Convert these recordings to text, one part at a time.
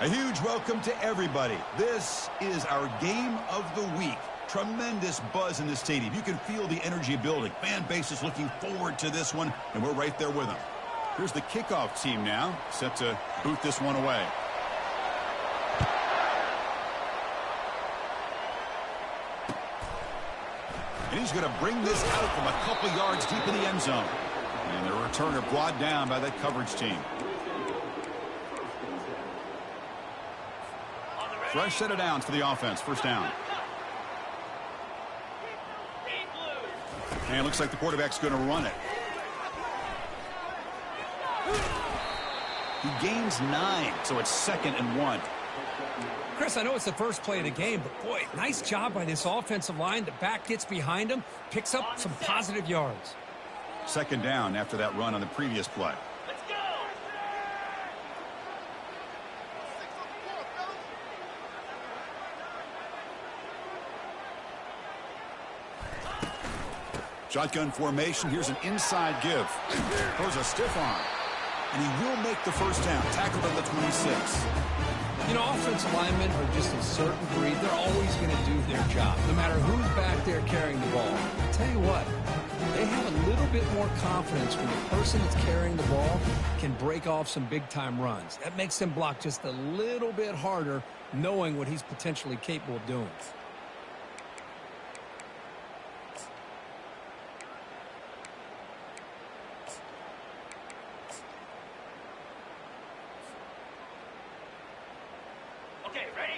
A huge welcome to everybody. This is our game of the week. Tremendous buzz in the stadium. You can feel the energy building. Fan base is looking forward to this one, and we're right there with them. Here's the kickoff team now, set to boot this one away. And he's going to bring this out from a couple yards deep in the end zone. And the returner brought down by that coverage team. Fresh set of downs for the offense. First down. And it looks like the quarterback's going to run it. He gains 9, so it's 2nd and 1. Chris, I know it's the first play of the game, but boy, nice job by this offensive line. The back gets behind him, picks up some positive yards. 2nd down after that run on the previous play. Let's go. Shotgun formation. Here's an inside give. Throws a stiff arm. And he will make the first down. Tackled at the 26. You know, offensive linemen are just a certain breed. They're always going to do their job, no matter who's back there carrying the ball. I'll tell you what, they have a little bit more confidence when the person that's carrying the ball can break off some big-time runs. That makes them block just a little bit harder, knowing what he's potentially capable of doing.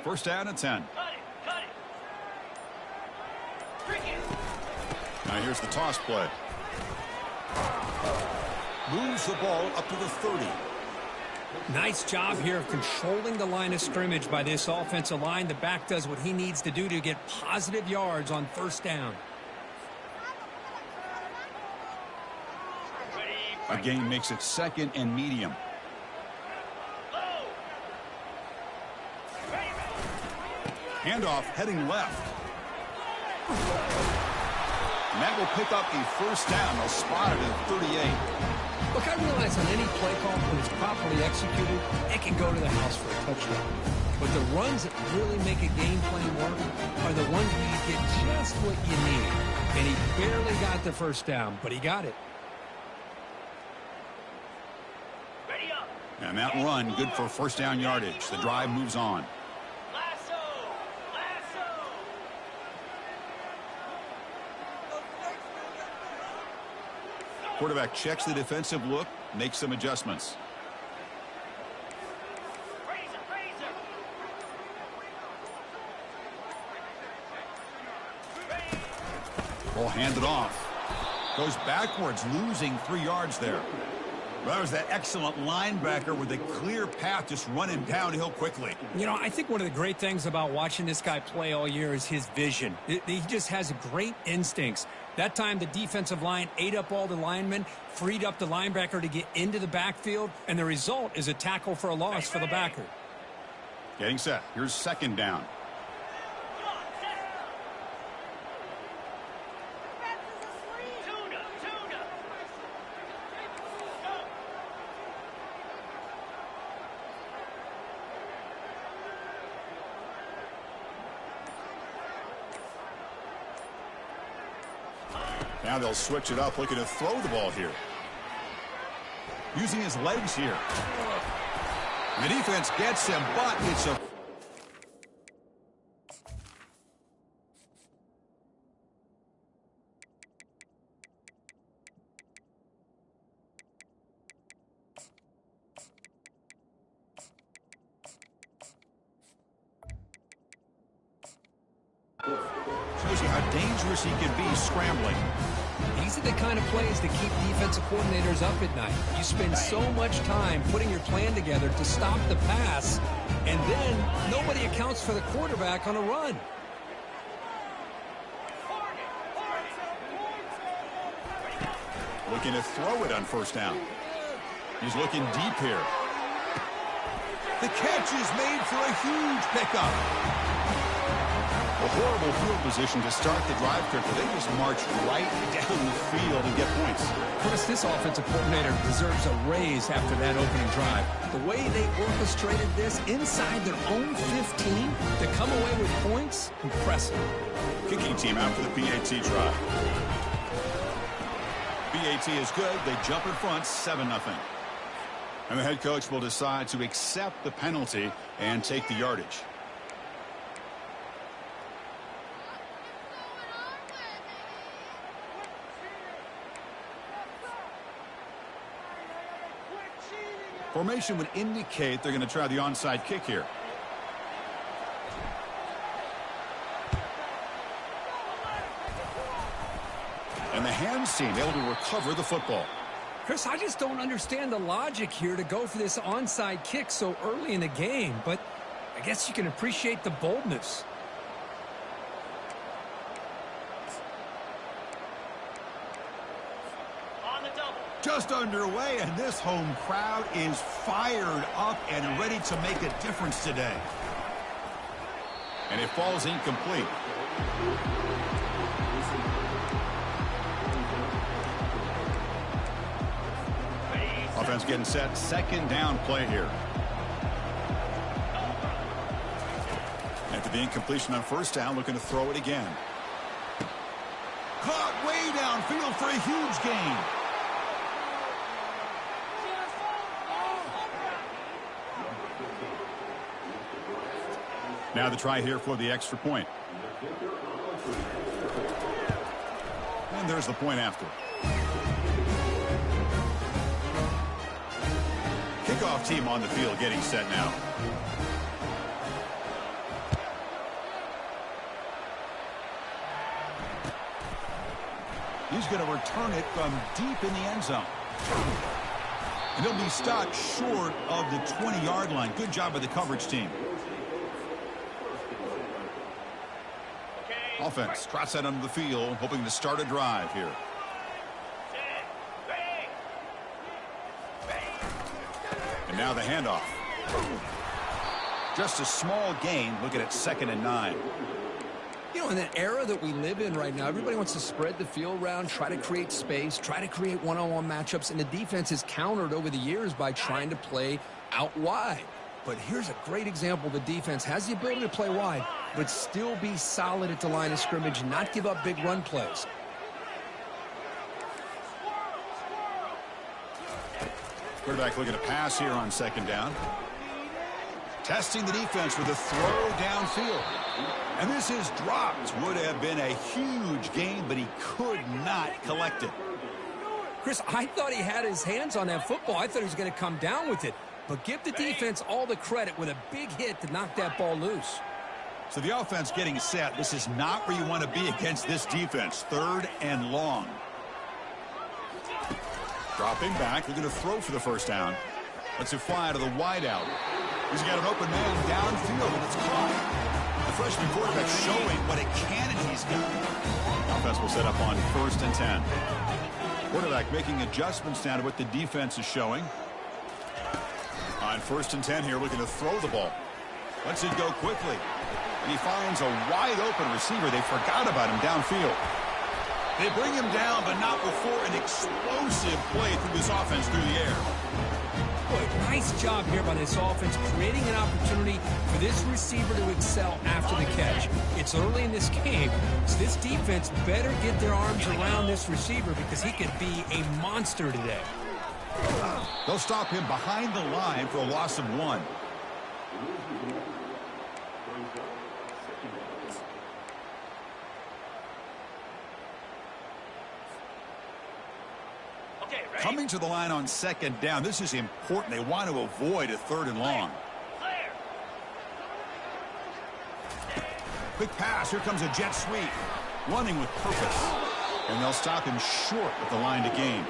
First down and 10. Cut it. Bring it. Now here's the toss play. Moves the ball up to the 30. Nice job here of controlling the line of scrimmage by this offensive line. The back does what he needs to do to get positive yards on first down. A gain makes it 2nd and medium. Handoff heading left. And that will pick up a first down. They'll spot it at 38. Look, I realize on any play call, when it's properly executed, it can go to the house for a touchdown. But the runs that really make a game plan work are the ones where you get just what you need. And he barely got the first down, but he got it. Ready up. And that run, good for first down yardage. The drive moves on. Quarterback checks the defensive look, makes some adjustments. Ball handed off. Goes backwards, losing 3 yards there. Well, that was that excellent linebacker with a clear path just running downhill quickly. You know, I think one of the great things about watching this guy play all year is his vision. He just has great instincts. That time, the defensive line ate up all the linemen, freed up the linebacker to get into the backfield, and the result is a tackle for a loss for the backer. Getting set. Here's 2nd down. Now they'll switch it up, looking to throw the ball here. Using his legs here. The defense gets him, but it's a... Shows you how dangerous he can be scrambling. These are the kind of plays that keep defensive coordinators up at night. You spend so much time putting your plan together to stop the pass, and then nobody accounts for the quarterback on a run. Looking to throw it on first down. He's looking deep here. The catch is made for a huge pickup. A horrible field position to start the drive quicker. They just march right down the field and get points. Chris, this offensive coordinator deserves a raise after that opening drive. The way they orchestrated this inside their own 15 to come away with points, impressive. Kicking team out for the PAT try. PAT is good. They jump in front 7-0. And the head coach will decide to accept the penalty and take the yardage. Formation would indicate they're going to try the onside kick here. And the hands team able to recover the football. Chris, I just don't understand the logic here to go for this onside kick so early in the game, but I guess you can appreciate the boldness. Just underway, and this home crowd is fired up and ready to make a difference today. And it falls incomplete. Offense getting set. Second down play here. After the incompletion on first down, looking to throw it again. Caught way downfield for a huge gain. Now the try here for the extra point. And there's the point after. Kickoff team on the field getting set now. He's going to return it from deep in the end zone. And he'll be stopped short of the 20-yard line. Good job by the coverage team. Offense trots that under the field, hoping to start a drive here. And now the handoff. Just a small gain. Looking at 2nd and 9. You know, in that era that we live in right now, everybody wants to spread the field around, try to create space, try to create one-on-one matchups, and the defense is countered over the years by trying to play out wide. But here's a great example. The defense has the ability to play wide, but still be solid at the line of scrimmage, not give up big run plays. Quarterback looking to pass here on 2nd down. Testing the defense with a throw downfield. And this is dropped. Would have been a huge gain, but he could not collect it. Chris, I thought he had his hands on that football. I thought he was going to come down with it. But give the defense all the credit with a big hit to knock that ball loose. So the offense getting set. This is not where you want to be against this defense. 3rd and long. Dropping back. Looking to throw for the first down. Lets it fly to the wideout. He's got an open man downfield, and it's caught. The freshman quarterback showing what a cannon he's got. Offense will set up on 1st and 10. Quarterback making adjustments now to what the defense is showing. On 1st and 10 here, looking to throw the ball. Lets it go quickly. And he finds a wide open receiver. They forgot about him downfield. They bring him down, but not before an explosive play through this offense through the air. Boy, nice job here by this offense, creating an opportunity for this receiver to excel after the catch. It's early in this game, so this defense better get their arms around this receiver because he could be a monster today. They'll stop him behind the line for a loss of 1. Coming to the line on 2nd down. This is important. They want to avoid a 3rd and long. Quick pass. Here comes a jet sweep. Running with purpose. And they'll stop him short at the line to gain.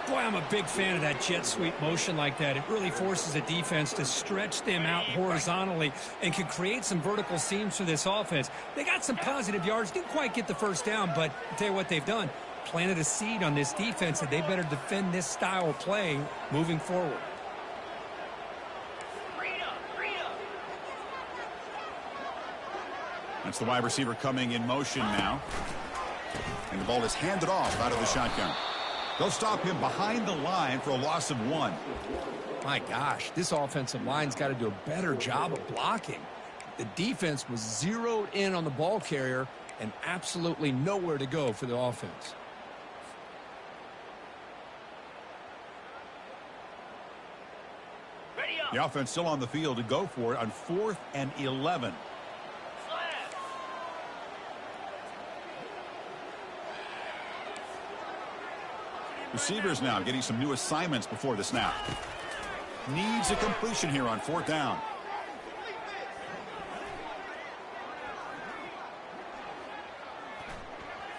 Boy, I'm a big fan of that jet sweep motion like that. It really forces a defense to stretch them out horizontally and can create some vertical seams for this offense. They got some positive yards. Didn't quite get the first down, but I'll tell you what they've done. Planted a seed on this defense, and they better defend this style of play moving forward. That's the wide receiver coming in motion now. And the ball is handed off out of the shotgun. They'll stop him behind the line for a loss of 1. My gosh, this offensive line's got to do a better job of blocking. The defense was zeroed in on the ball carrier and absolutely nowhere to go for the offense. Ready up. The offense still on the field to go for it on 4th and 11. Slap. Receivers now getting some new assignments before the snap. Needs a completion here on 4th down.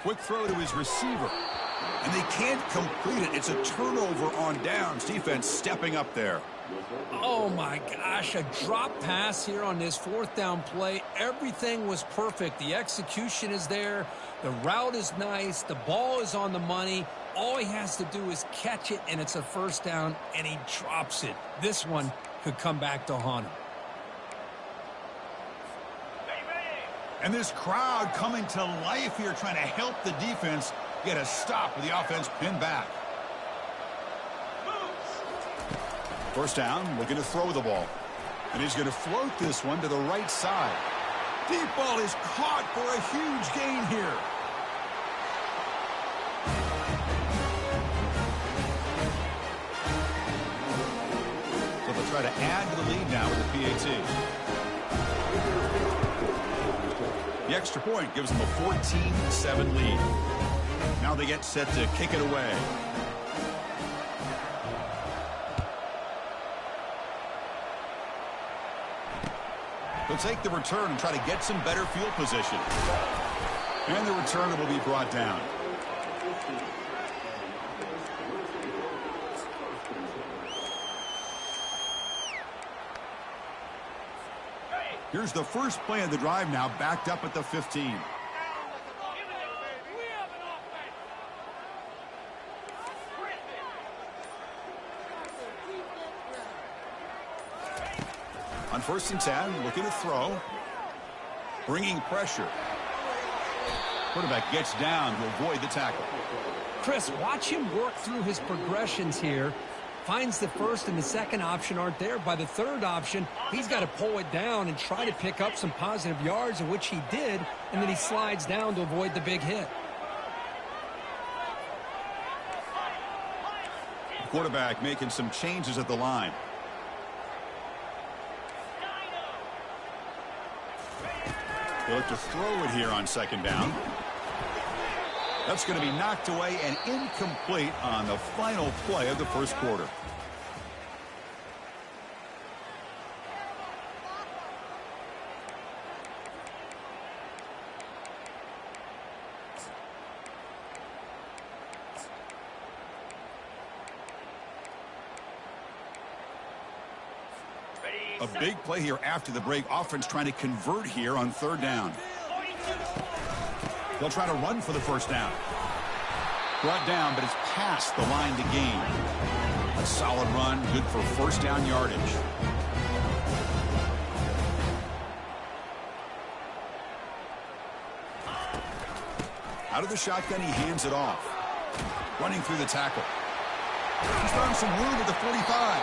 Quick throw to his receiver. And they can't complete it. It's a turnover on downs. Defense stepping up there. Oh my gosh, a drop pass here on this 4th down play. Everything was perfect. The execution is there. The route is nice. The ball is on the money. All he has to do is catch it, and it's a 1st down, and he drops it. This one could come back to haunt him. And this crowd coming to life here, trying to help the defense get a stop with the offense pinned back. 1st down, looking to throw the ball. And he's going to float this one to the right side. Deep ball is caught for a huge gain here. So they'll try to add to the lead now with the PAT. The extra point gives them a 14-7 lead. Now they get set to kick it away. They'll take the return and try to get some better field position. And the returner will be brought down. Here's the first play of the drive now, backed up at the 15. On 1st and 10, looking to throw. Bringing pressure. Quarterback gets down to avoid the tackle. Chris, watch him work through his progressions here. Finds the 1st and the 2nd option aren't there. By the 3rd option, he's got to pull it down and try to pick up some positive yards, of which he did, and then he slides down to avoid the big hit. The quarterback making some changes at the line. They look to throw it here on 2nd down. That's going to be knocked away and incomplete on the final play of the 1st quarter. A big play here after the break. Offense trying to convert here on 3rd down. They'll try to run for the 1st down. Brought down, but it's past the line to gain. A solid run, good for 1st down yardage. Out of the shotgun, he hands it off. Running through the tackle. He's found some room at the 45.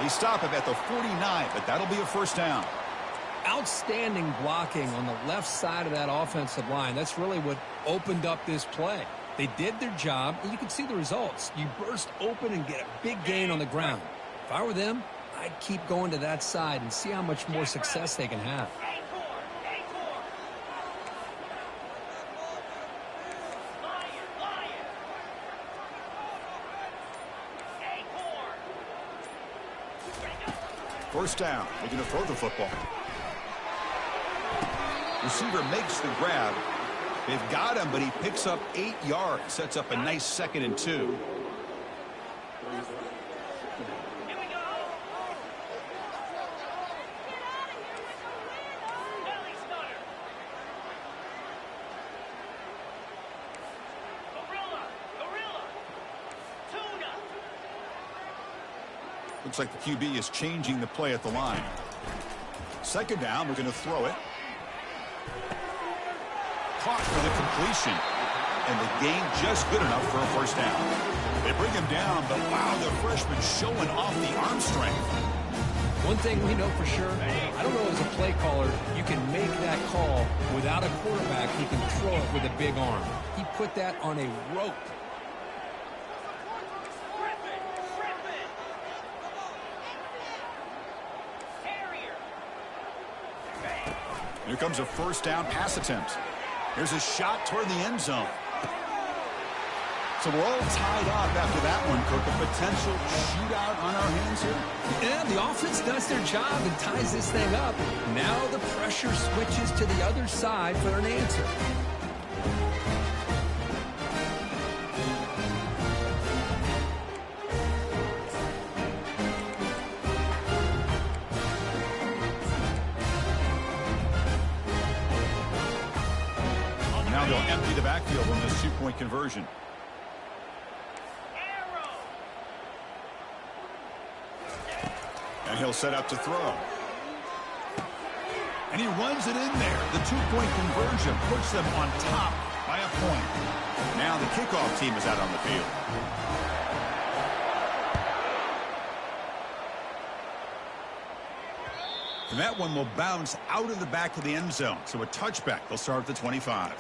They stop him at the 49, but that'll be a 1st down. Outstanding blocking on the left side of that offensive line. That's really what opened up this play. They did their job, and you can see the results. You burst open and get a big gain on the ground. If I were them, I'd keep going to that side and see how much more success they can have. First down, looking to throw the football. Receiver makes the grab. They've got him, but he picks up 8 yards. Sets up a nice 2nd and 2. Looks like the QB is changing the play at the line. 2nd down, we're going to throw it. caught for the completion. And the gain just good enough for a first down. They bring him down, but wow, the freshman showing off the arm strength. One thing we know for sure, I don't know as a play caller, you can make that call without a quarterback who can throw it with a big arm. He put that on a rope. Here comes a first down pass attempt. Here's a shot toward the end zone. So we're all tied up after that one, Kirk. A potential shootout on our hands here. Yeah, the offense does their job and ties this thing up. Now the pressure switches to the other side for an answer. Now they'll empty the backfield on this two-point conversion. And he'll set up to throw. And he runs it in there. The two-point conversion puts them on top by a point. Now the kickoff team is out on the field. And that one will bounce out of the back of the end zone. So a touchback. They'll start at the 25.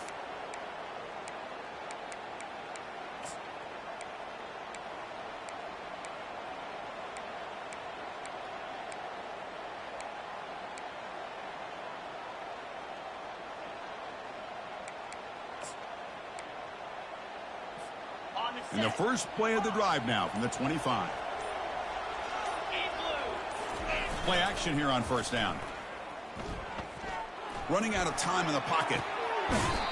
And the first play of the drive now from the 25. Play action here on first down. Running out of time in the pocket.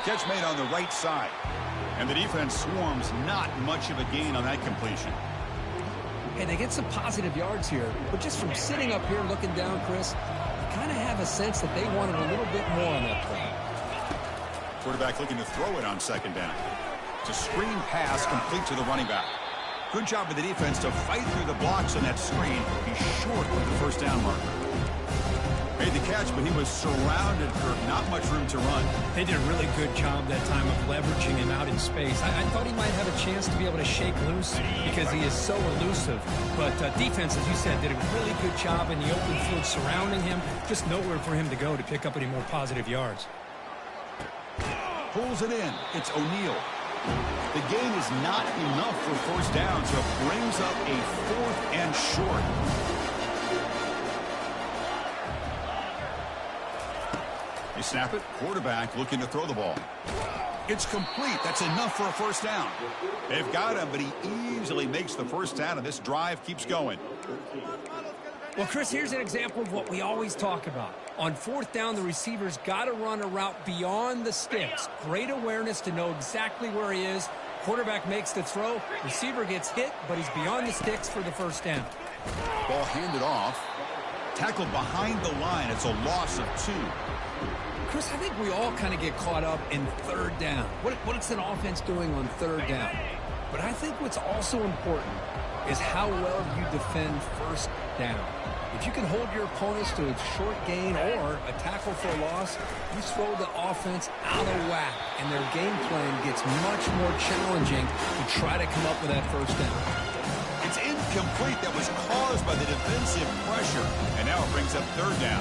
Catch made on the right side. And the defense swarms, not much of a gain on that completion. Hey, they get some positive yards here, but just from sitting up here looking down, Chris, I kind of have a sense that they wanted a little bit more on that play. Quarterback looking to throw it on second down. It's a screen pass complete to the running back. Good job of the defense to fight through the blocks on that screen. He's short of the first down marker. Made the catch, but he was surrounded for not much room to run. They did a really good job that time of leveraging him out in space. I thought he might have a chance to be able to shake loose because he is so elusive. But defense, as you said, did a really good job in the open field surrounding him. Just nowhere for him to go to pick up any more positive yards. Pulls it in. It's O'Neal. The gain is not enough for first down, so it brings up a 4th and short. They snap it. Quarterback looking to throw the ball. It's complete. That's enough for a first down. They've got him, but he easily makes the first down, and this drive keeps going. Well, Chris, here's an example of what we always talk about. On fourth down, the receiver's got to run a route beyond the sticks. Great awareness to know exactly where he is. Quarterback makes the throw. Receiver gets hit, but he's beyond the sticks for the first down. Ball handed off. Tackled behind the line. It's a loss of 2. Chris, I think we all kind of get caught up in third down. What's an offense doing on third down? But I think what's also important is how well you defend first down. If you can hold your opponents to a short gain or a tackle for a loss, you throw the offense out of whack, and their game plan gets much more challenging to try to come up with that first down. It's incomplete. That was caused by the defensive pressure, and now it brings up third down.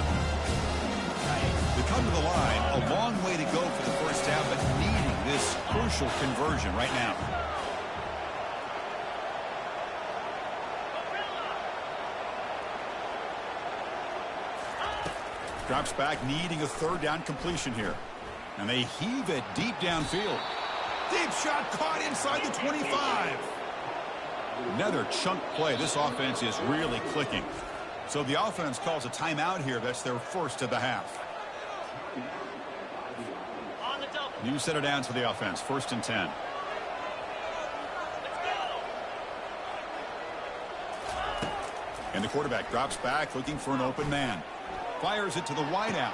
They come to the line, a long way to go for the first down, but needing this crucial conversion right now. Drops back, needing a third down completion here. And they heave it deep downfield. Deep shot caught inside the 25. Another chunk play. This offense is really clicking. So the offense calls a timeout here. That's their first of the half. New set of downs for the offense. 1st and 10. And the quarterback drops back, looking for an open man. Fires it to the wideout.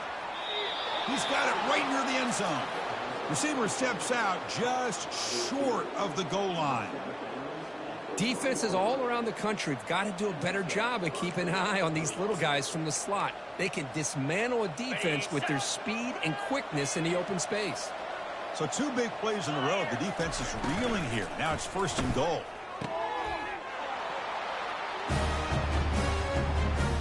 He's got it right near the end zone. Receiver steps out just short of the goal line. Defenses all around the country have got to do a better job of keeping an eye on these little guys from the slot. They can dismantle a defense with their speed and quickness in the open space. So 2 big plays in a row. The defense is reeling here. Now it's 1st and goal.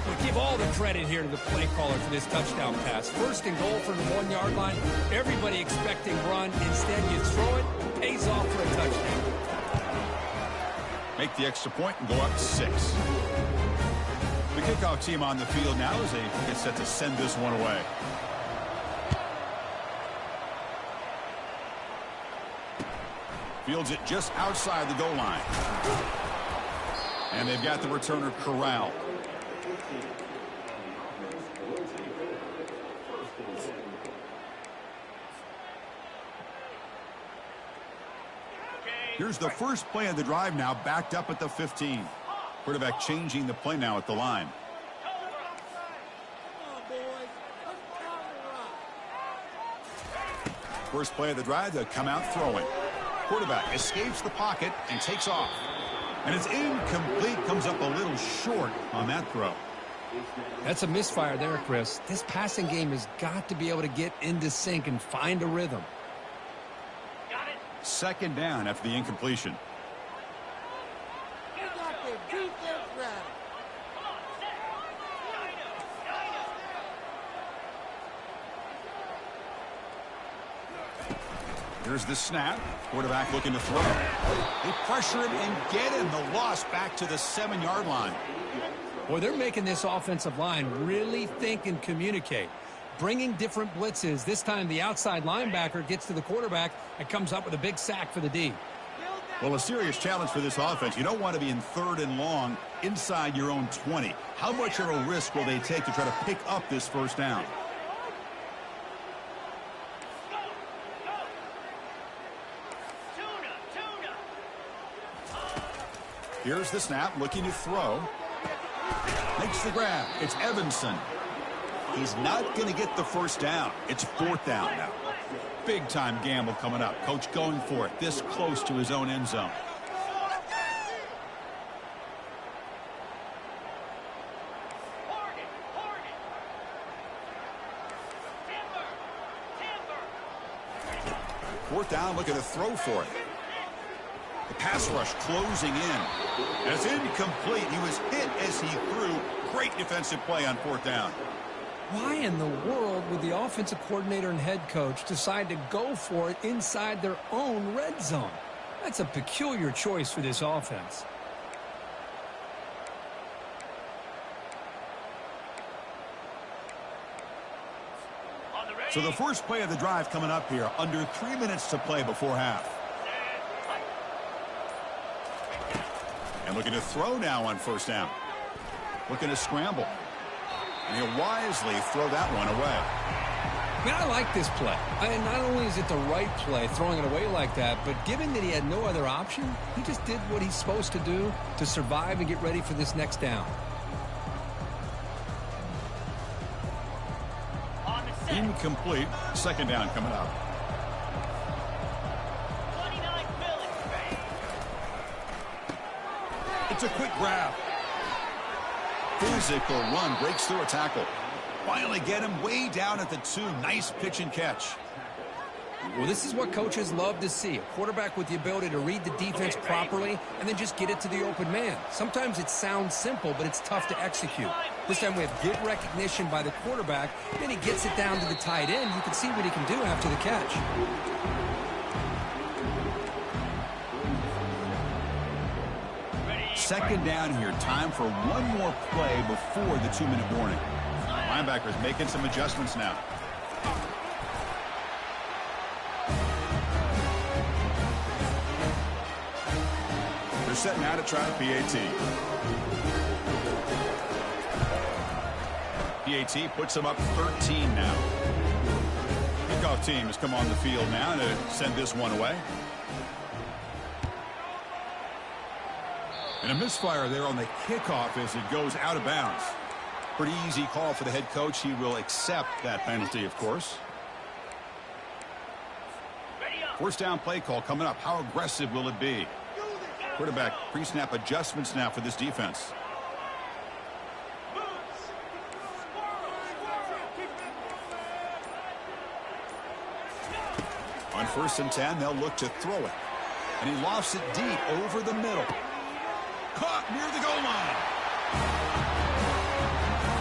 We give all the credit here to the play caller for this touchdown pass. 1st and goal from the 1-yard line. Everybody expecting run. Instead, you throw it. Pays off for a touchdown. Make the extra point and go up 6. The kickoff team on the field now as they get set to send this one away. Fields it just outside the goal line. And they've got the returner corralled. Here's the first play of the drive now, backed up at the 15. Quarterback changing the play now at the line. First play of the drive, they'll come out throwing. Quarterback escapes the pocket and takes off. And it's incomplete, comes up a little short on that throw. That's a misfire there, Chris. This passing game has got to be able to get into sync and find a rhythm. 2nd down after the incompletion. Here's the snap. Quarterback looking to throw. They pressure him and get him. The loss back to the 7-yard line. Boy, they're making this offensive line really think and communicate. Bringing different blitzes. This time the outside linebacker gets to the quarterback and comes up with a big sack for the D. Well, a serious challenge for this offense. You don't want to be in 3rd and long inside your own 20. How much of a risk will they take to try to pick up this 1st down? Here's the snap, looking to throw. Makes the grab. It's Evanson. He's not going to get the 1st down. It's 4th down now. Big-time gamble coming up. Coach going for it this close to his own end zone. Fourth down, looking to throw for it. The pass rush closing in. And it's incomplete. He was hit as he threw. Great defensive play on 4th down. Why in the world would the offensive coordinator and head coach decide to go for it inside their own red zone? That's a peculiar choice for this offense. So the first play of the drive coming up here. Under 3 minutes to play before half. And looking to throw now on 1st down. Looking to scramble. And he'll wisely throw that one away. Man, I like this play. And not only is it the right play, throwing it away like that, but given that he had no other option, he just did what he's supposed to do to survive and get ready for this next down. Incomplete. 2nd down coming up. It's a quick grab. Physical run, breaks through a tackle. Finally get him way down at the 2. Nice pitch and catch. Well, this is what coaches love to see. A quarterback with the ability to read the defense properly and then just get it to the open man. Sometimes it sounds simple, but it's tough to execute. This time we have good recognition by the quarterback. Then he gets it down to the tight end. You can see what he can do after the catch. Second down here. Time for one more play before the 2-minute warning. Linebackers making some adjustments now. They're setting out to try a PAT. PAT puts them up 13 now. Kickoff team has come on the field now to send this one away. And a misfire there on the kickoff as it goes out of bounds. Pretty easy call for the head coach. He will accept that penalty, of course. First down play call coming up. How aggressive will it be? Quarterback pre-snap adjustments now for this defense. On 1st and 10, they'll look to throw it. And he lofts it deep over the middle. Caught near the goal line.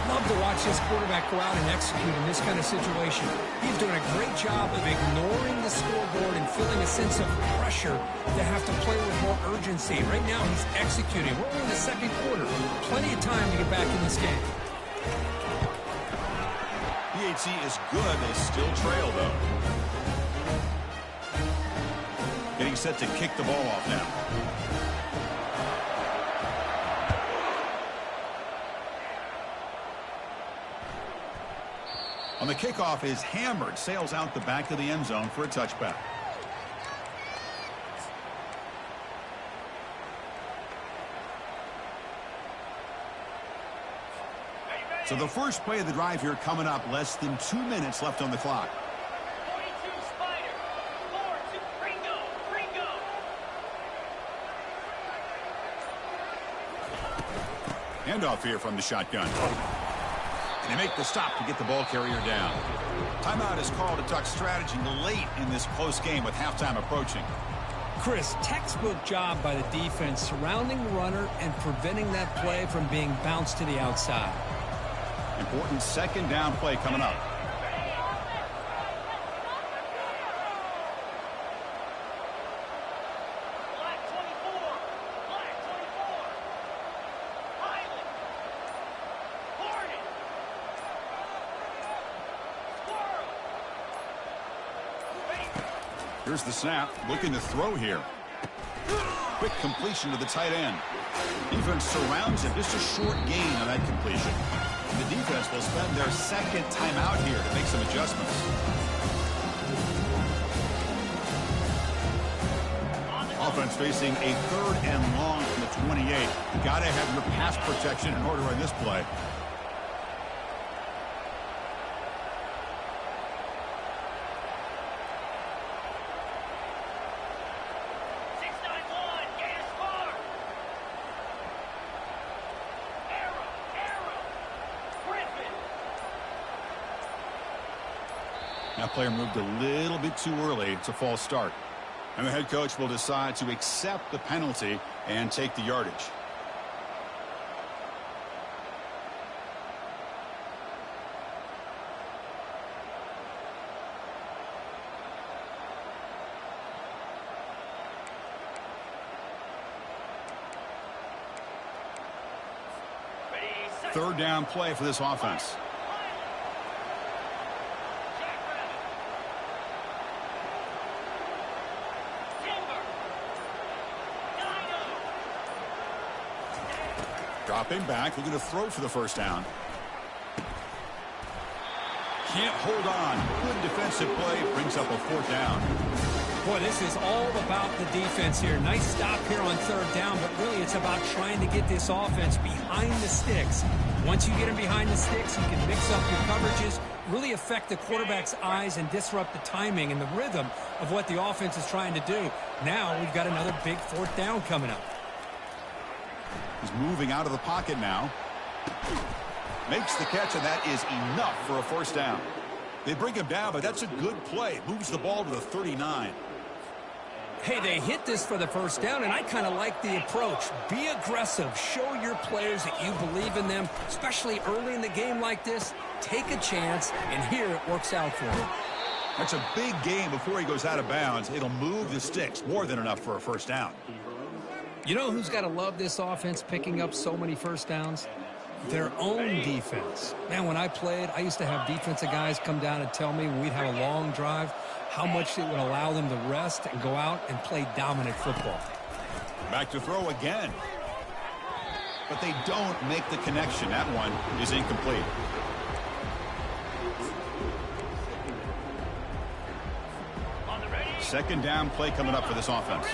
Love to watch this quarterback go out and execute in this kind of situation. He's doing a great job of ignoring the scoreboard and feeling a sense of pressure to have to play with more urgency. Right now, he's executing. We're only in the second quarter. Plenty of time to get back in this game. PAT is good. They still trail, though. Getting set to kick the ball off now. On the kickoff is hammered, sails out the back of the end zone for a touchback. So the first play of the drive here coming up, less than 2 minutes left on the clock. 42 Spider, 4-2, Ringo. Handoff here from the shotgun. And they make the stop to get the ball carrier down. Timeout is called to talk strategy late in this close game with halftime approaching. Chris, textbook job by the defense surrounding the runner and preventing that play from being bounced to the outside. Important second down play coming up. Here's the snap, looking to throw here. Quick completion to the tight end. Defense surrounds him, just a short gain on that completion. And the defense will spend their second timeout here to make some adjustments. Offense facing a 3rd and long from the 28. You got to have your pass protection in order on this play. That player moved a little bit too early. It's a false start. And the head coach will decide to accept the penalty and take the yardage. Third down play for this offense. Dropping back, looking to throw for the first down. Can't hold on. Good defensive play, brings up a 4th down. Boy, this is all about the defense here. Nice stop here on 3rd down, but really it's about trying to get this offense behind the sticks. Once you get them behind the sticks, you can mix up your coverages, really affect the quarterback's eyes and disrupt the timing and the rhythm of what the offense is trying to do. Now we've got another big 4th down coming up. He's moving out of the pocket now. Makes the catch, and that is enough for a 1st down. They bring him down, but that's a good play. Moves the ball to the 39. Hey, they hit this for the 1st down, and I kind of like the approach. Be aggressive. Show your players that you believe in them, especially early in the game like this. Take a chance, and here it works out for him. That's a big game before he goes out of bounds. It'll move the sticks. More than enough for a 1st down. You know who's got to love this offense picking up so many 1st downs? Their own defense. Man, when I played, I used to have defensive guys come down and tell me when we'd have a long drive how much it would allow them to rest and go out and play dominant football. Back to throw again. But they don't make the connection. That one is incomplete. Second down play coming up for this offense.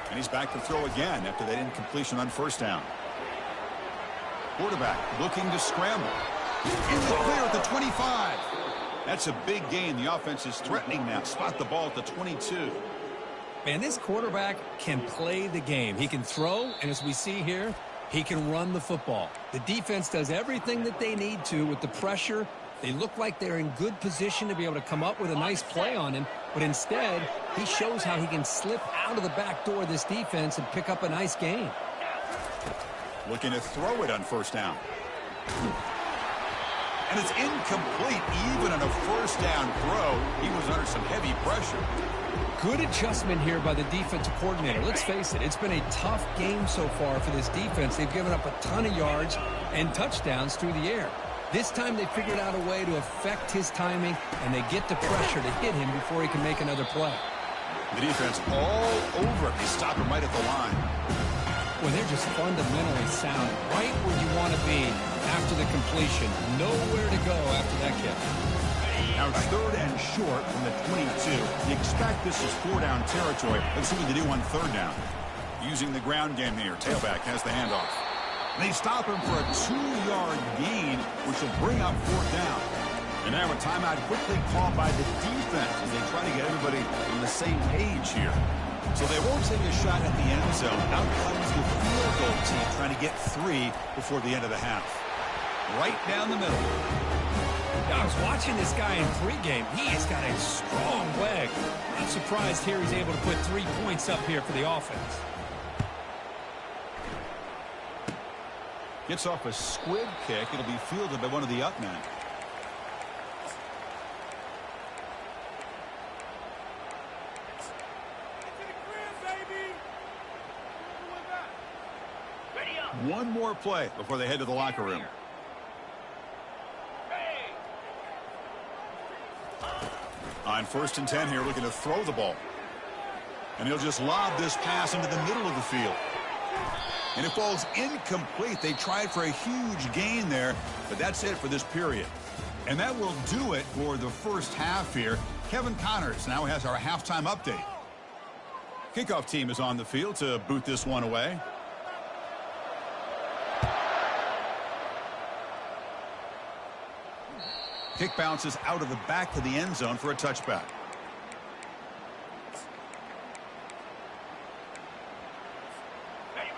And he's back to throw again after that incompletion on 1st down. Quarterback looking to scramble. In the clear at the 25. That's a big gain. The offense is threatening now. Spot the ball at the 22. Man, this quarterback can play the game. He can throw, and as we see here, He can run the football. The defense does everything that they need to with the pressure. They look like they're in good position to be able to come up with a nice play on him, but instead, he shows how he can slip out of the back door of this defense and pick up a nice gain. Looking to throw it on first down. And it's incomplete even on a first down throw. He was under some heavy pressure. Good adjustment here by the defensive coordinator. Let's face it, it's been a tough game so far for this defense. They've given up a ton of yards and touchdowns through the air. This time they figured out a way to affect his timing, and they get the pressure to hit him before he can make another play. The defense all over it. They stop him right at the line. Well, they're just fundamentally sound, right where you want to be after the completion. Nowhere to go after that kick. Now it's third and short from the 22. You expect this is four-down territory. Let's see what they do on third down. Using the ground game here. Tailback has the handoff. They stop him for a 2-yard gain, which will bring up fourth down. And now a timeout quickly called by the defense as they try to get everybody on the same page here. So they won't take a shot at the end zone. Out comes the field goal team trying to get 3 before the end of the half. Right down the middle. I was watching this guy in pregame. He has got a strong leg. I'm surprised here he's able to put 3 points up here for the offense. Gets off a squib kick. It'll be fielded by one of the up men. One more play before they head to the locker room. On first and 10 here, looking to throw the ball. And he'll just lob this pass into the middle of the field. And it falls incomplete. They tried for a huge gain there, but that's it for this period. And that will do it for the first half here. Kevin Connors now has our halftime update. Kickoff team is on the field to boot this one away. Kick bounces out of the back of the end zone for a touchback.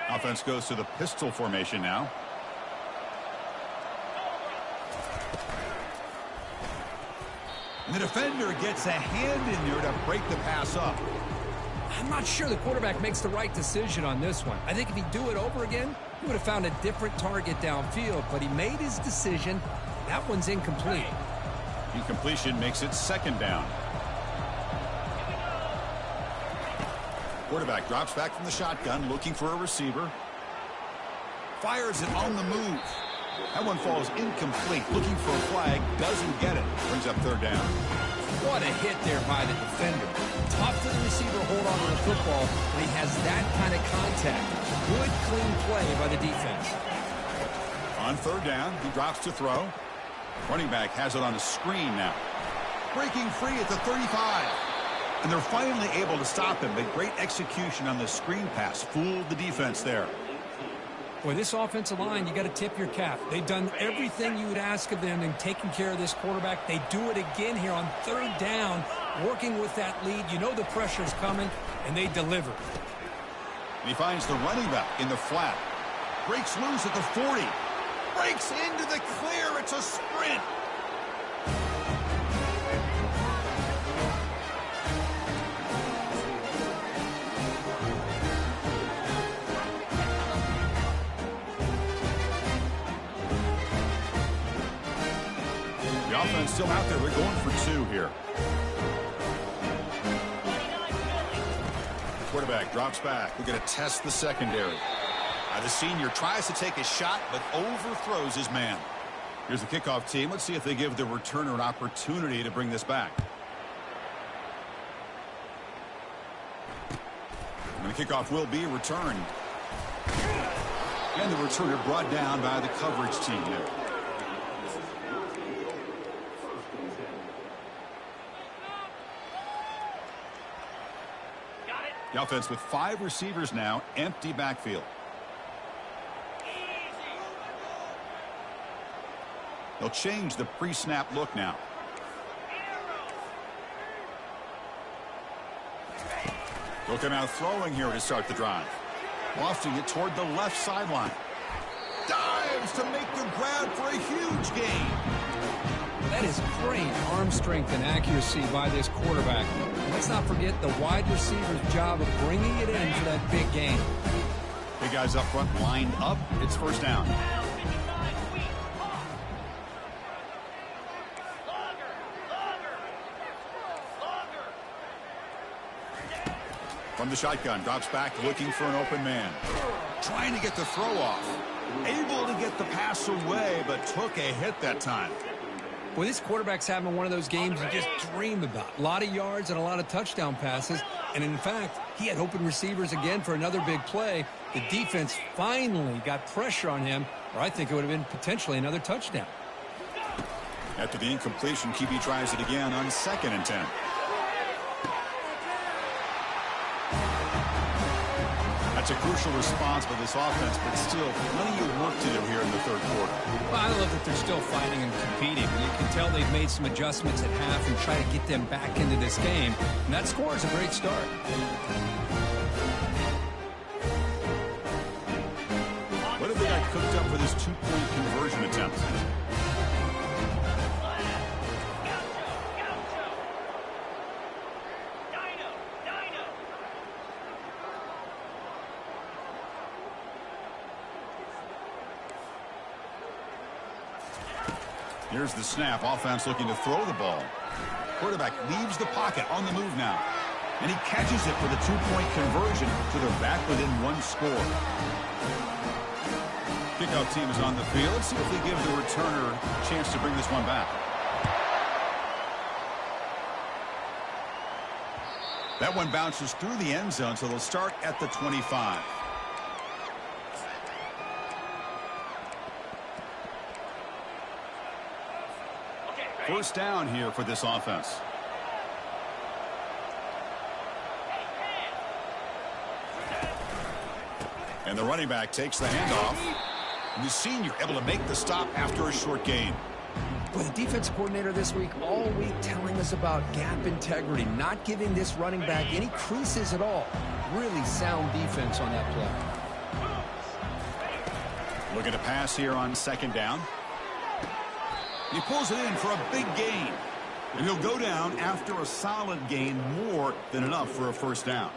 Offense goes to the pistol formation now. And the defender gets a hand in there to break the pass up. I'm not sure the quarterback makes the right decision on this one. I think if he'd do it over again, he would have found a different target downfield, but he made his decision. That one's incomplete. Incompletion makes it second down. Quarterback drops back from the shotgun, looking for a receiver. Fires it on the move. That one falls incomplete. Looking for a flag, doesn't get it. Brings up third down. What a hit there by the defender. Tough for the receiver to hold on to the football when he has that kind of contact. Good, clean play by the defense. On third down, he drops to throw. Running back has it on a screen now. Breaking free at the 35. And they're finally able to stop him. But great execution on the screen pass. Fooled the defense there. Boy, this offensive line, you got to tip your cap. They've done everything you would ask of them in taking care of this quarterback. They do it again here on third down, working with that lead. You know the pressure's coming, and they deliver. And he finds the running back in the flat. Breaks loose at the 40. Breaks into the clear. It's a sprint. The offense still out there. They're going for 2 here. Quarterback drops back. We're going to test the secondary. The senior tries to take a shot, but overthrows his man. Here's the kickoff team. Let's see if they give the returner an opportunity to bring this back. And the kickoff will be returned. And the returner brought down by the coverage team there. The offense with 5 receivers now, empty backfield. They'll change the pre-snap look now. They'll come out throwing here to start the drive. Lofting it toward the left sideline. dives to make the grab for a huge gain. That is great arm strength and accuracy by this quarterback. And let's not forget the wide receiver's job of bringing it in for that big gain. Big guys up front lined up. It's first down. Now 55 feet. Off. Longer. From the shotgun, drops back looking for an open man. Trying to get the throw off. Able to get the pass away, but took a hit that time. Well, this quarterback's having one of those games you just dream about. A lot of yards and a lot of touchdown passes. And in fact, he had open receivers again for another big play. The defense finally got pressure on him, or I think it would have been potentially another touchdown. After the incompletion, QB tries it again on 2nd and 10. That's a crucial response by this offense, but still plenty of work to do here in the third quarter. Well, I love that they're still fighting and competing. You can tell they've made some adjustments at half and try to get them back into this game. And that score is a great start. What have they got cooked up for this two-point conversion attempt? Here's the snap. Offense looking to throw the ball. Quarterback leaves the pocket on the move now. And he catches it for the two-point conversion, so they're back within one score. Kickoff team is on the field. Let's see if they give the returner a chance to bring this one back. That one bounces through the end zone, so they'll start at the 25. First down here for this offense. And the running back takes the handoff. And the senior able to make the stop after a short gain. Well, the defense coordinator this week all week telling us about gap integrity, not giving this running back any creases at all. Really sound defense on that play. Looking to pass here on 2nd down. He pulls it in for a big gain. And he'll go down after a solid gain, more than enough for a first down.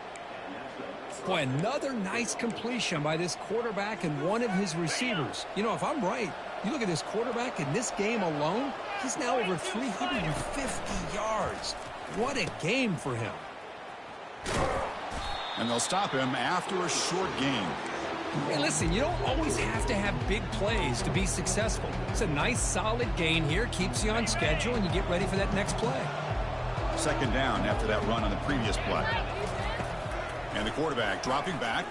Boy, another nice completion by this quarterback and one of his receivers. You know, if I'm right, you look at this quarterback in this game alone, he's now over 350 yards. What a game for him. And they'll stop him after a short gain. Hey, listen, you don't always have to have big plays to be successful. It's a nice, solid gain here, keeps you on schedule, and you get ready for that next play. 2nd down after that run on the previous play. And the quarterback dropping back.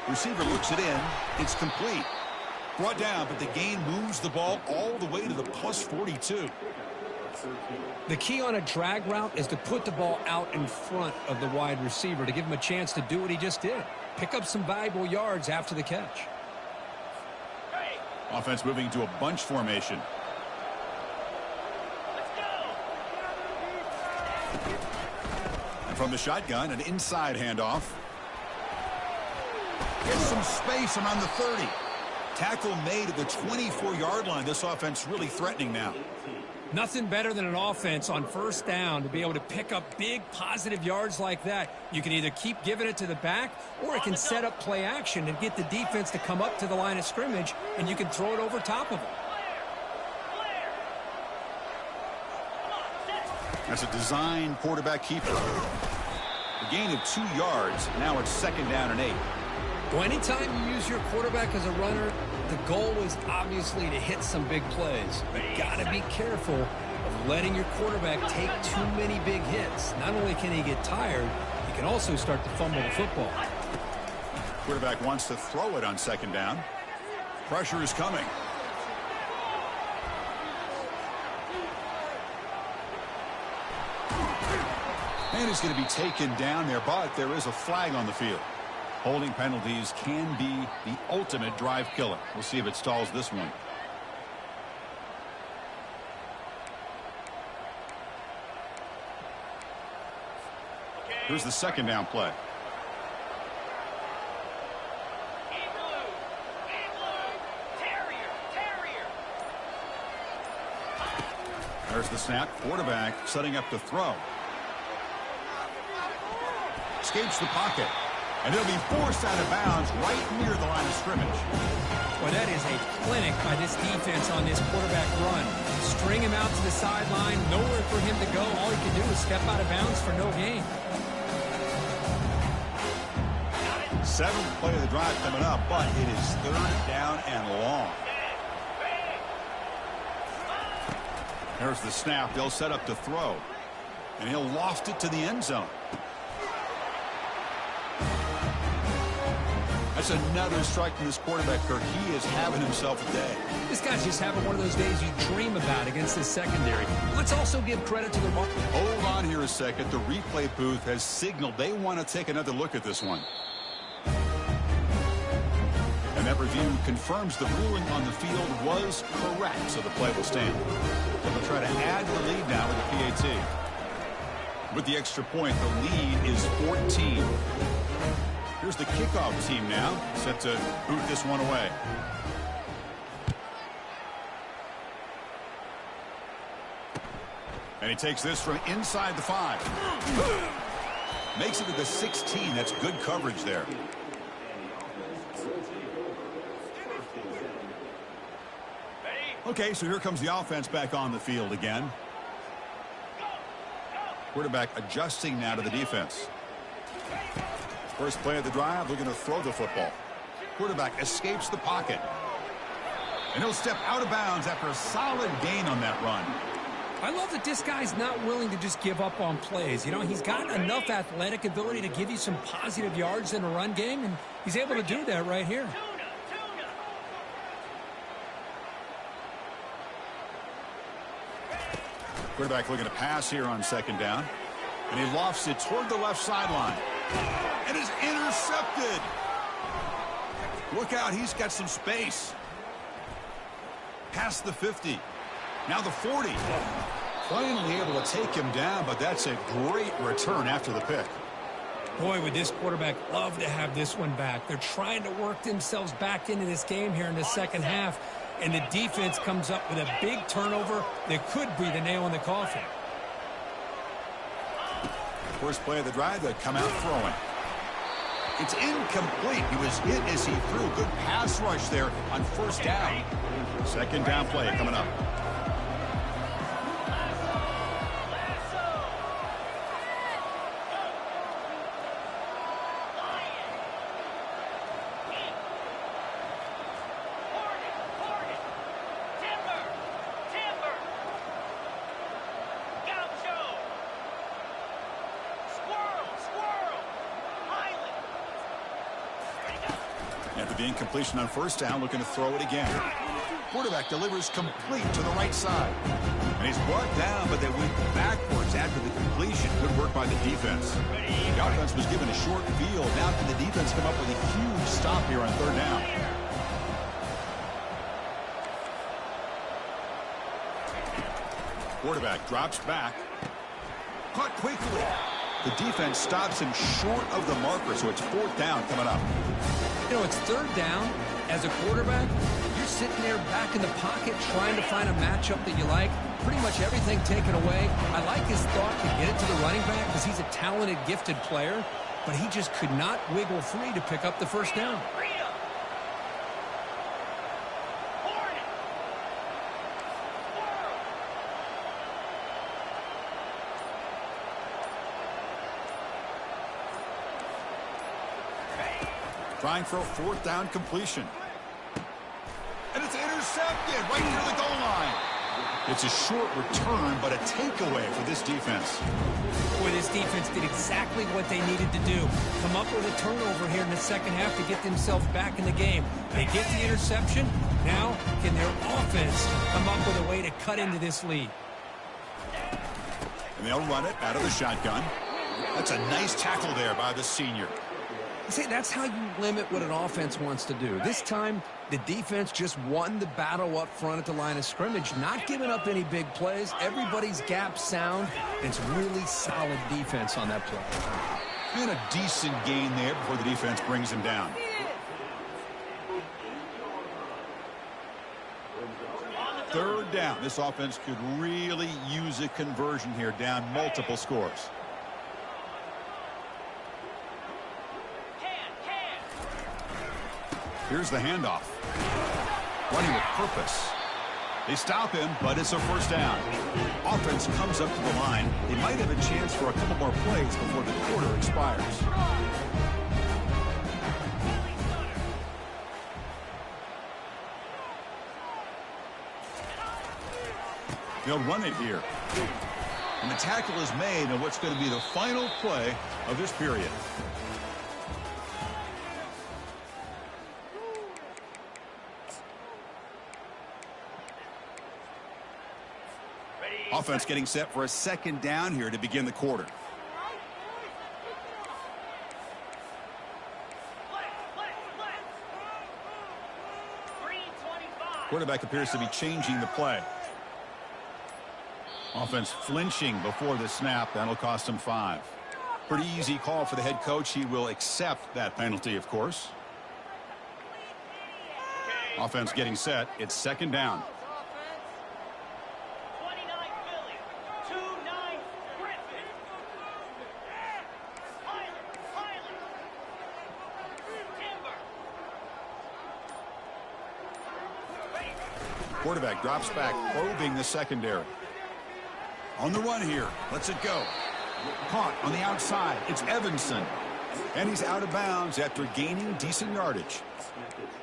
Receiver looks it in. It's complete. Brought down, but the gain moves the ball all the way to the plus 42. The key on a drag route is to put the ball out in front of the wide receiver to give him a chance to do what he just did. Pick up some valuable yards after the catch. Offense moving to a bunch formation. And from the shotgun, an inside handoff. Gets some space around the 30. Tackle made at the 24-yard line. This offense really threatening now. Nothing better than an offense on first down to be able to pick up big positive yards like that. You can either keep giving it to the back, or it can set up play action and get the defense to come up to the line of scrimmage, and you can throw it over top of them. That's a design quarterback keeper. A gain of 2 yards. Now it's 2nd down and 8. Well, anytime you use your quarterback as a runner, the goal is obviously to hit some big plays. But got to be careful of letting your quarterback take too many big hits. Not only can he get tired, he can also start to fumble the football. Quarterback wants to throw it on 2nd down. Pressure is coming. And he's going to be taken down there, but there is a flag on the field. Holding penalties can be the ultimate drive killer. We'll see if it stalls this one. Here's the 2nd down play. There's the snap. Quarterback setting up to throw. Escapes the pocket. And he'll be forced out of bounds right near the line of scrimmage. Boy, that is a clinic by this defense on this quarterback run. String him out to the sideline. Nowhere for him to go. All he can do is step out of bounds for no gain. Seventh play of the drive coming up, but it is third down and long. There's the snap. They'll set up to throw. And he'll loft it to the end zone. That's another strike from this quarterback, Kirk. He is having himself a day. This guy's just having one of those days you dream about against his secondary. Let's also give credit to the... Hold on here a second. The replay booth has signaled they want to take another look at this one. And that review confirms the ruling on the field was correct, so the play will stand. They'll try to add the lead now with the PAT. With the extra point, the lead is 14. Here's the kickoff team now, set to boot this one away. And he takes this from inside the 5. Makes it to the 16. That's good coverage there. Okay, so here comes the offense back on the field again. Quarterback adjusting now to the defense. First play of the drive, looking to throw the football. Quarterback escapes the pocket. And he'll step out of bounds after a solid gain on that run. I love that this guy's not willing to just give up on plays. You know, he's got enough athletic ability to give you some positive yards in a run game, and he's able to do that right here. Quarterback looking to pass here on second down. And he lofts it toward the left sideline. And is intercepted. Look out, he's got some space. Past the 50. Now the 40. Finally able to take him down, but that's a great return after the pick. Boy, would this quarterback love to have this one back. They're trying to work themselves back into this game here in the second half. And the defense comes up with a big turnover that could be the nail in the coffin. First play of the drive, they come out throwing. It's incomplete. He was hit as he threw. Good pass rush there on first down. Second down play coming up. After the incompletion on first down, looking to throw it again. Quarterback delivers complete to the right side. And he's brought down, but they went backwards after the completion. Good work by the defense. The offense was given a short field. Now can the defense come up with a huge stop here on third down? Quarterback drops back. Caught quickly. The defense stops him short of the marker, so it's fourth down coming up. You know, it's third down. As a quarterback, you're sitting there back in the pocket trying to find a matchup that you like. Pretty much everything taken away. I like his thought to get it to the running back because he's a talented, gifted player, but he just could not wiggle free to pick up the first down. Trying for a fourth down completion. And it's intercepted right near the goal line. It's a short return, but a takeaway for this defense. Boy, this defense did exactly what they needed to do. Come up with a turnover here in the second half to get themselves back in the game. They get the interception. Now, can their offense come up with a way to cut into this lead? And they'll run it out of the shotgun. That's a nice tackle there by the senior. See, that's how you limit what an offense wants to do. This time, the defense just won the battle up front at the line of scrimmage, not giving up any big plays. Everybody's gap sound. It's really solid defense on that play. And a decent gain there before the defense brings him down. On the Third down. This offense could really use a conversion here, down multiple scores. Here's the handoff. Running with purpose. They stop him, but it's a first down. Offense comes up to the line. They might have a chance for a couple more plays before the quarter expires. They'll run it here. And the tackle is made on what's going to be the final play of this period. Offense getting set for a second down here to begin the quarter. Quarterback appears to be changing the play. Offense flinching before the snap. That'll cost him 5. Pretty easy call for the head coach. He will accept that penalty, of course. Offense getting set. It's second down. Quarterback drops back, probing the secondary. On the run here. Lets it go. Caught on the outside. It's Evanson. And he's out of bounds after gaining decent yardage.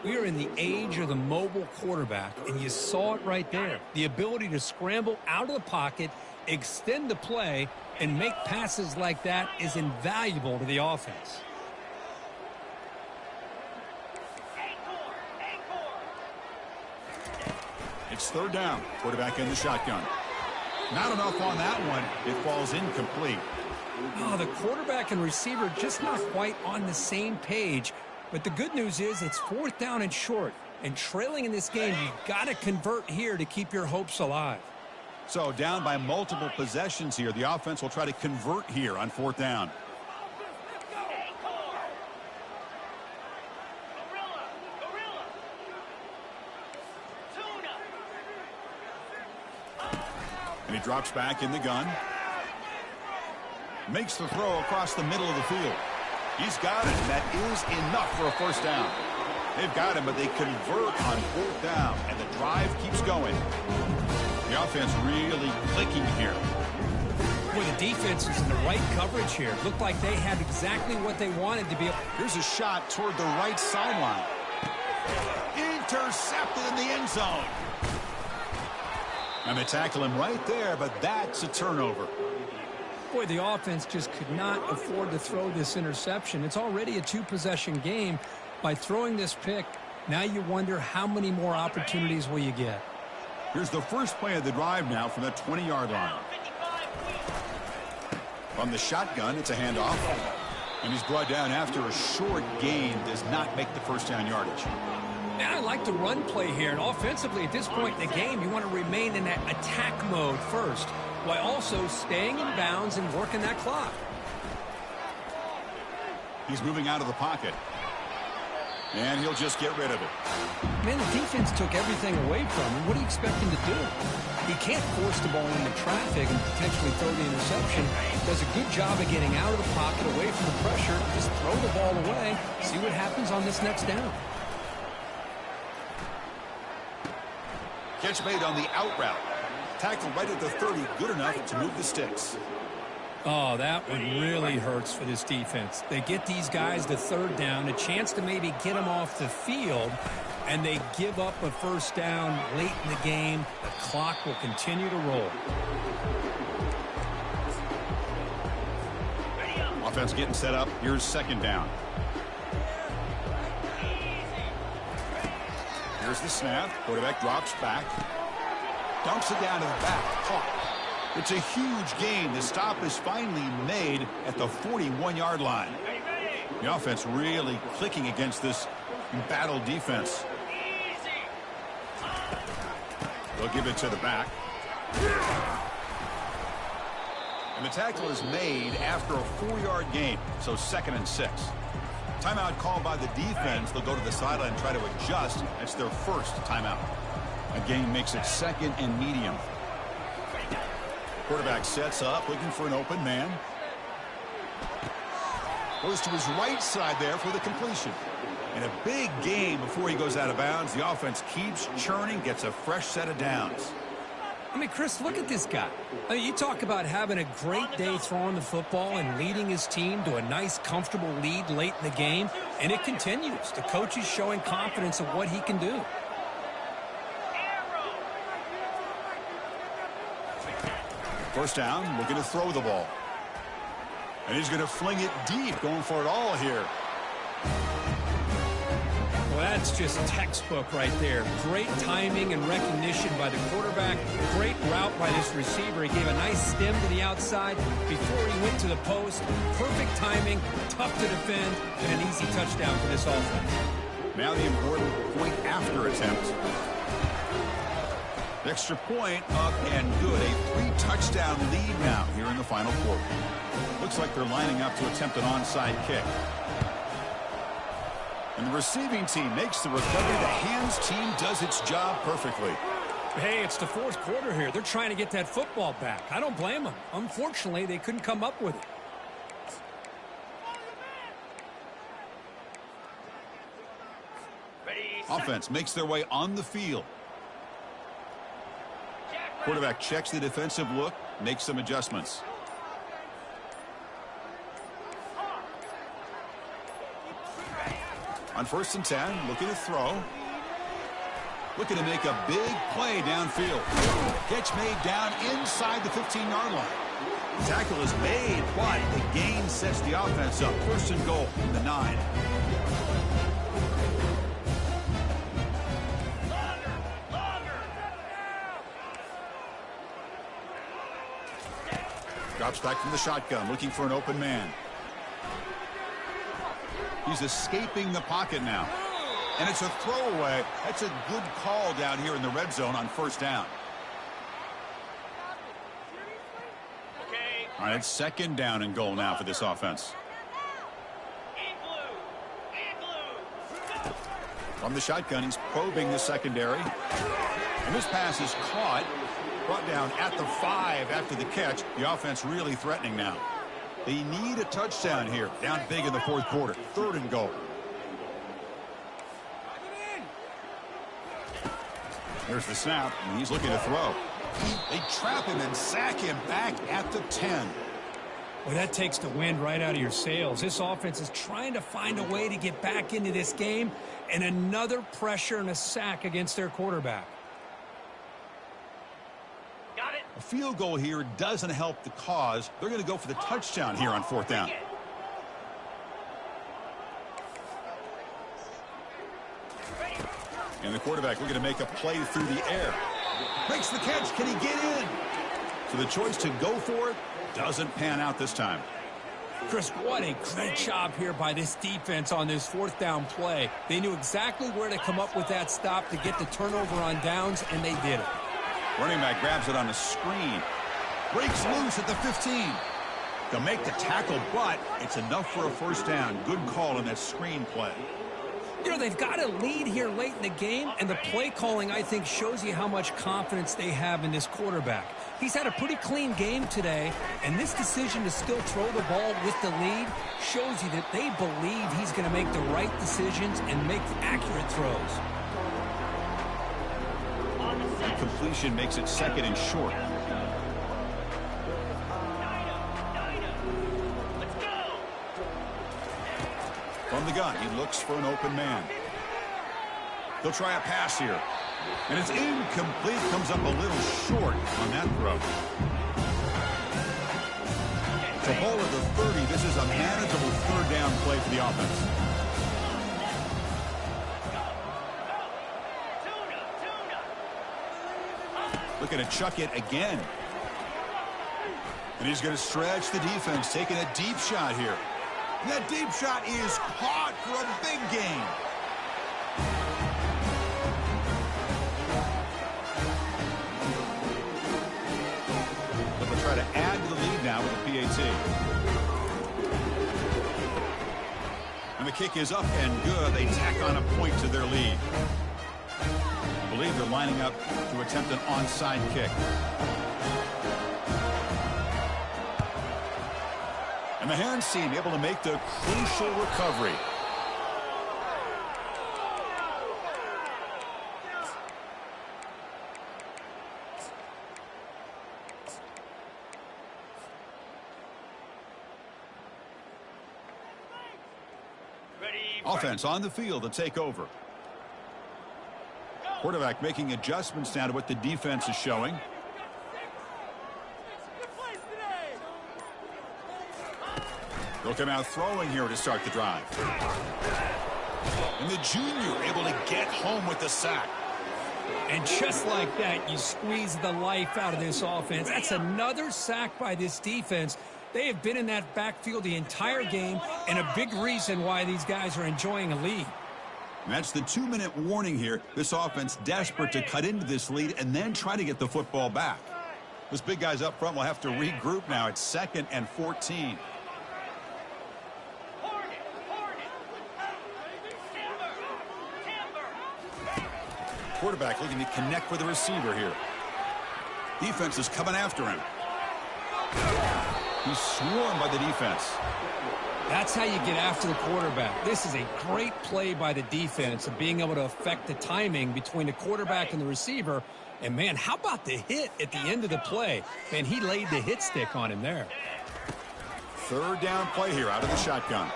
We are in the age of the mobile quarterback, and you saw it right there. The ability to scramble out of the pocket, extend the play, and make passes like that is invaluable to the offense. It's third down. Quarterback in the shotgun. Not enough on that one. It falls incomplete. Oh, the quarterback and receiver just not quite on the same page. But the good news is it's fourth down and short. And trailing in this game, you got to convert here to keep your hopes alive. So down by multiple possessions here. The offense will try to convert here on fourth down. And he drops back in the gun. Makes the throw across the middle of the field. He's got it, and that is enough for a first down. They've got him, but they convert on fourth down, and the drive keeps going. The offense really clicking here. Boy, the defense is in the right coverage here. Looked like they had exactly what they wanted to be. Here's a shot toward the right sideline. Intercepted in the end zone. And they tackle him right there, but that's a turnover. Boy, the offense just could not afford to throw this interception. It's already a two-possession game. By throwing this pick, now you wonder how many more opportunities will you get. Here's the first play of the drive now from the 20-yard line. From the shotgun, it's a handoff. And he's brought down after a short gain. Does not make the first down yardage. Now I like the run play here. And offensively, at this point in the game, you want to remain in that attack mode first, while also staying in bounds and working that clock. He's moving out of the pocket. And he'll just get rid of it. Man, the defense took everything away from him. What do you expect him to do? He can't force the ball into traffic and potentially throw the interception. Does a good job of getting out of the pocket, away from the pressure. Just throw the ball away. See what happens on this next down. Catch made on the out route. Tackled right at the 30. Good enough to move the sticks. Oh, that one really hurts for this defense. They get these guys to third down, a chance to maybe get them off the field, and they give up a first down late in the game. The clock will continue to roll. Offense getting set up. Here's second down. Here's the snap. Quarterback drops back. Dumps it down to the back. Caught. It's a huge gain. The stop is finally made at the 41-yard line. The offense really clicking against this embattled defense. They'll give it to the back. And the tackle is made after a 4-yard gain, so 2nd and 6. Timeout called by the defense. They'll go to the sideline and try to adjust. That's their first timeout. A gain makes it 2nd and medium. Quarterback sets up, looking for an open man. Goes to his right side there for the completion. And a big gain before he goes out of bounds. The offense keeps churning, gets a fresh set of downs. I mean, Chris, look at this guy. I mean, you talk about having a great day throwing the football and leading his team to a nice, comfortable lead late in the game, and it continues. The coach is showing confidence of what he can do. First down, looking to throw the ball. And he's going to fling it deep, going for it all here. Well, that's just textbook right there. Great timing and recognition by the quarterback. Great route by this receiver. He gave a nice stem to the outside before he went to the post. Perfect timing, tough to defend, and an easy touchdown for this offense. Now the important point after attempt. Extra point up and good. A 3-touchdown lead now here in the final quarter. Looks like they're lining up to attempt an onside kick. And the receiving team makes the recovery. The hands team does its job perfectly. Hey, it's the 4th quarter here. They're trying to get that football back. I don't blame them. Unfortunately, they couldn't come up with it. Offense makes their way on the field. Quarterback checks the defensive look, makes some adjustments. On 1st and 10, looking to throw. Looking to make a big play downfield. Catch made down inside the 15-yard line. Tackle is made, but the gain sets the offense up. 1st and goal from the 9. Drops back from the shotgun, looking for an open man. He's escaping the pocket now. And it's a throwaway. That's a good call down here in the red zone on 1st down. All right, 2nd down and goal now for this offense. From the shotgun, he's probing the secondary. And this pass is caught. Brought down at the 5 after the catch. The offense really threatening now. They need a touchdown here. Down big in the 4th quarter. 3rd and goal. There's the snap, and he's looking to throw. They trap him and sack him back at the 10. Well, that takes the wind right out of your sails. This offense is trying to find a way to get back into this game, and another pressure and a sack against their quarterback. A field goal here doesn't help the cause. They're going to go for the touchdown here on 4th down. And the quarterback looking to make a play through the air. Makes the catch. Can he get in? So the choice to go for it doesn't pan out this time. Chris, what a great job here by this defense on this 4th down play. They knew exactly where to come up with that stop to get the turnover on downs, and they did it. Running back grabs it on a screen. Breaks loose at the 15. They'll make the tackle, but it's enough for a 1st down. Good call on that screen play. You know, they've got a lead here late in the game, and the play calling, I think, shows you how much confidence they have in this quarterback. He's had a pretty clean game today, and this decision to still throw the ball with the lead shows you that they believe he's going to make the right decisions and make accurate throws. Completion makes it 2nd and short. From the gun, he looks for an open man. They'll try a pass here. And it's incomplete. Comes up a little short on that throw. It's a ball at the 30. This is a manageable 3rd down play for the offense. Looking to chuck it again. And he's going to stretch the defense, taking a deep shot here. And that deep shot is caught for a big gain. They'll try to add to the lead now with the PAT. And the kick is up and good. They tack on a point to their lead. believe they're lining up to attempt an onside kick. And the hands team able to make the crucial recovery. Offense on the field to take over. Quarterback making adjustments now to what the defense is showing. They'll come out throwing here to start the drive. And the junior able to get home with the sack. And just like that, you squeeze the life out of this offense. That's another sack by this defense. They have been in that backfield the entire game, and a big reason why these guys are enjoying a lead. And that's the 2-minute warning here. This offense desperate to cut into this lead and then try to get the football back. Those big guys up front will have to regroup now. It's 2nd and 14. Quarterback looking to connect with the receiver here. Defense is coming after him. He's swarmed by the defense. That's how you get after the quarterback. This is a great play by the defense of being able to affect the timing between the quarterback and the receiver. And, man, how about the hit at the end of the play? Man, he laid the hit stick on him there. 3rd down play here out of the shotgun.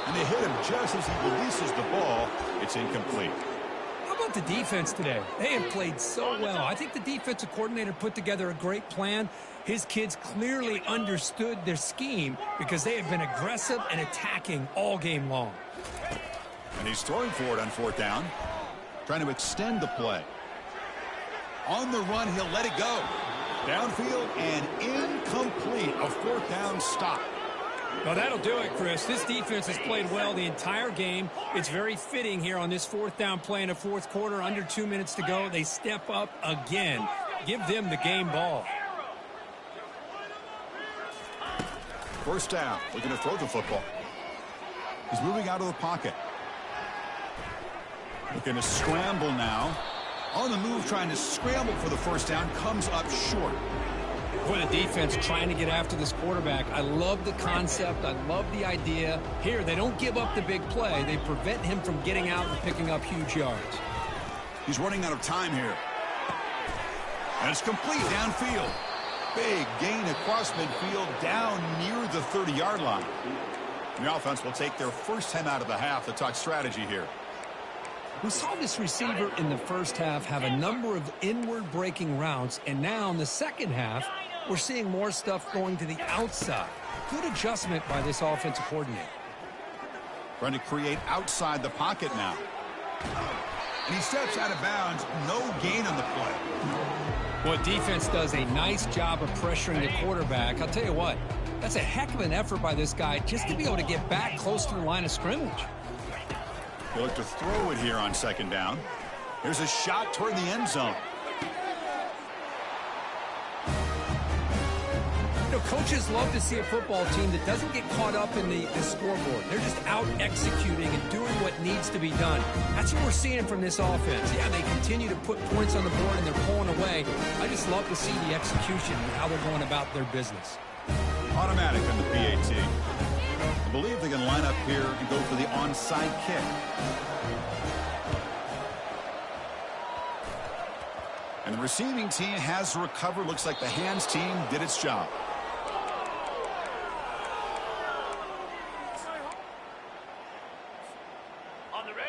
And they hit him just as he releases the ball. It's incomplete. How about the defense today? They have played so well. I think the defensive coordinator put together a great plan. His kids clearly understood their scheme because they have been aggressive and attacking all game long. And he's throwing for it on 4th down. Trying to extend the play. On the run, he'll let it go. Downfield and incomplete. A 4th down stop. Well, that'll do it, Chris. This defense has played well the entire game. It's very fitting here on this 4th down play in the 4th quarter. Under 2 minutes to go. They step up again. Give them the game ball. 1st down. Looking to throw the football. He's moving out of the pocket. Looking to scramble now. On the move, trying to scramble for the 1st down. Comes up short. For the defense trying to get after this quarterback. I love the concept. I love the idea. Here, they don't give up the big play. They prevent him from getting out and picking up huge yards. He's running out of time here. And it's complete downfield. Big gain across midfield down near the 30-yard line. The offense will take their first time out of the half to talk strategy here. We saw this receiver in the first half have a number of inward breaking routes, and now in the second half, we're seeing more stuff going to the outside. Good adjustment by this offensive coordinator. Trying to create outside the pocket now. And he steps out of bounds. No gain on the play. Well, defense does a nice job of pressuring the quarterback. I'll tell you what, that's a heck of an effort by this guy just to be able to get back close to the line of scrimmage. They look to throw it here on 2nd down. Here's a shot toward the end zone. You know, coaches love to see a football team that doesn't get caught up in the scoreboard. They're just out executing and doing what needs to be done. That's what we're seeing from this offense. Yeah, they continue to put points on the board and they're pulling away. I just love to see the execution and how they're going about their business. Automatic on the PAT. I believe they can line up here and go for the onside kick. And the receiving team has recovered. Looks like the hands team did its job.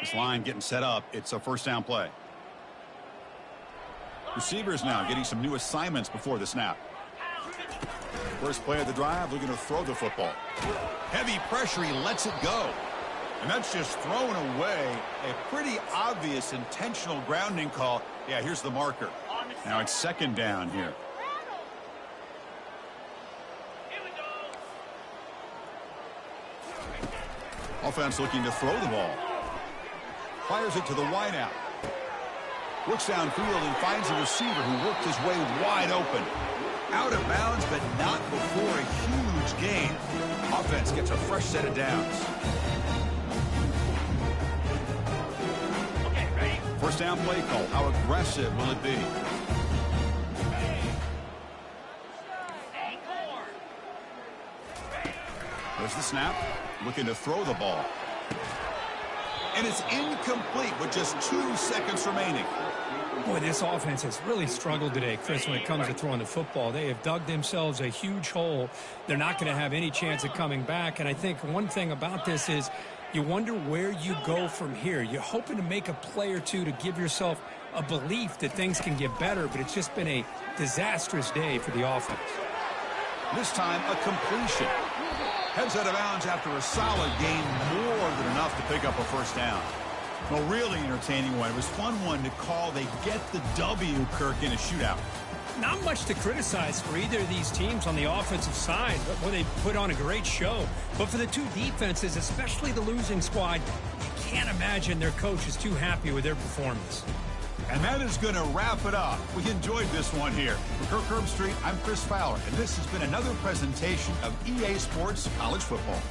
This line getting set up. It's a 1st down play. Receivers now getting some new assignments before the snap. First play of the drive, looking to throw the football. Heavy pressure, he lets it go. And that's just thrown away. A pretty obvious intentional grounding call. Yeah, here's the marker. Now it's 2nd down here. Offense looking to throw the ball. Fires it to the wideout. Looks downfield and finds a receiver who worked his way wide open. Out of bounds, but not before a huge gain. Offense gets a fresh set of downs. Okay, ready? First down play call. How aggressive will it be? There's the snap. Looking to throw the ball. And it's incomplete with just 2 seconds remaining. Boy, this offense has really struggled today, Chris, when it comes to throwing the football. They have dug themselves a huge hole. They're not going to have any chance of coming back. And I think one thing about this is you wonder where you go from here. You're hoping to make a play or two to give yourself a belief that things can get better, but it's just been a disastrous day for the offense. This time, a completion. Heads out of bounds after a solid gain, more than enough to pick up a first down. Well, really entertaining one. It was fun one to call. They get the W, Kirk, in a shootout. Not much to criticize for either of these teams on the offensive side. Well, they put on a great show. But for the two defenses, especially the losing squad, you can't imagine their coach is too happy with their performance. And that is going to wrap it up. We enjoyed this one here. For Kirk Herbstreit, I'm Chris Fowler, and this has been another presentation of EA Sports College Football.